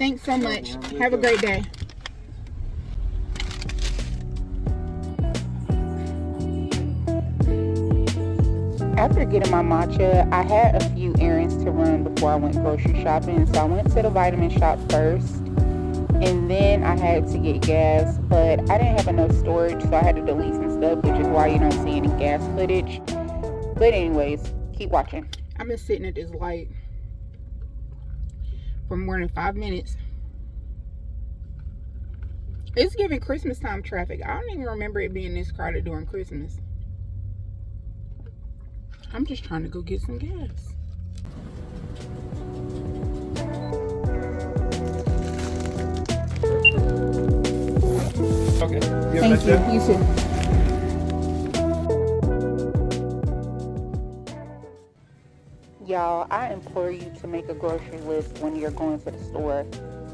Thanks so much. Have a great day. After getting my matcha, I had a few errands to run before I went grocery shopping. So I went to the vitamin shop first, and then I had to get gas, but I didn't have enough storage, so I had to delete some stuff, which is why you don't see any gas footage. But anyways, keep watching. I've been sitting at this light for more than 5 minutes. It's giving Christmas time traffic. I don't even remember it being this crowded during Christmas. I'm just trying to go get some gas. Okay. Thank you. You too. Y'all, I implore you to make a grocery list when you're going to the store.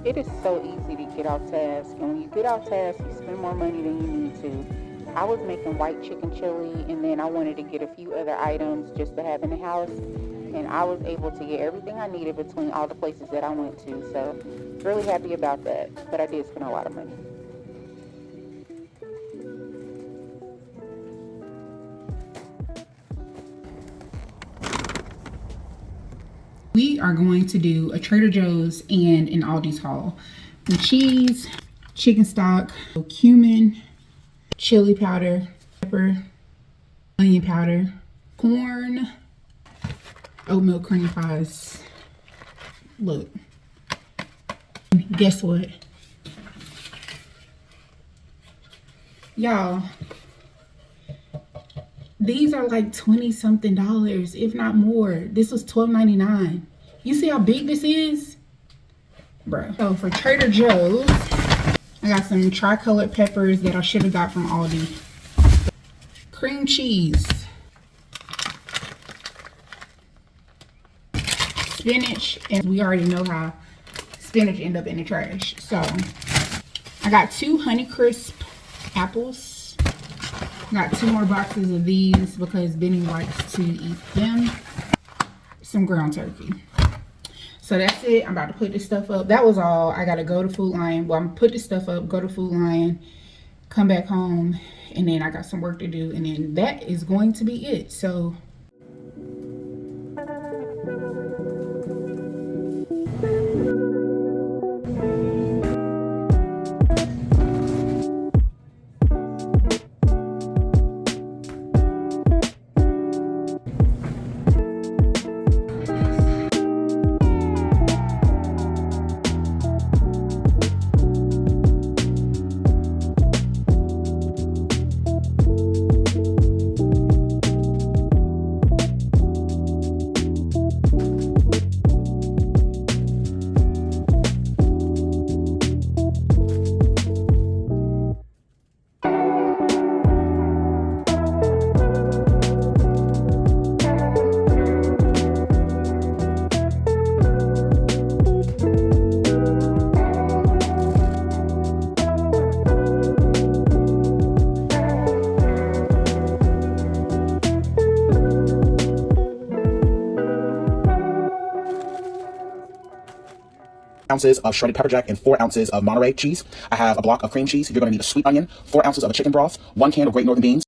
It is so easy to get off task, and when you get off task, you spend more money than you need to. I was making white chicken chili, and then I wanted to get a few other items just to have in the house, and I was able to get everything I needed between all the places that I went to, so really happy about that, but I did spend a lot of money. We are going to do a Trader Joe's and an Aldi's haul. The cheese, chicken stock, cumin, chili powder, pepper, onion powder, corn, oat milk cream pies. Look, guess what? Y'all, these are like $20-something, if not more. This was $12.99. You see how big this is? Bruh. So for Trader Joe's, I got some tricolored peppers that I should have got from Aldi. Cream cheese. Spinach. And we already know how spinach end up in the trash. So I got 2 Honeycrisp apples. Got 2 more boxes of these because Benny likes to eat them. Some ground turkey. So that's it. I'm about to put this stuff up. That was all. I gotta go to Food Lion. Well, I'm gonna put this stuff up, go to Food Lion, come back home, and then I got some work to do, and then that is going to be it. So ounces of shredded pepper jack and 4 ounces of Monterey cheese. I have a block of cream cheese. You're going to need a sweet onion, 4 ounces of a chicken broth, 1 can of Great Northern beans,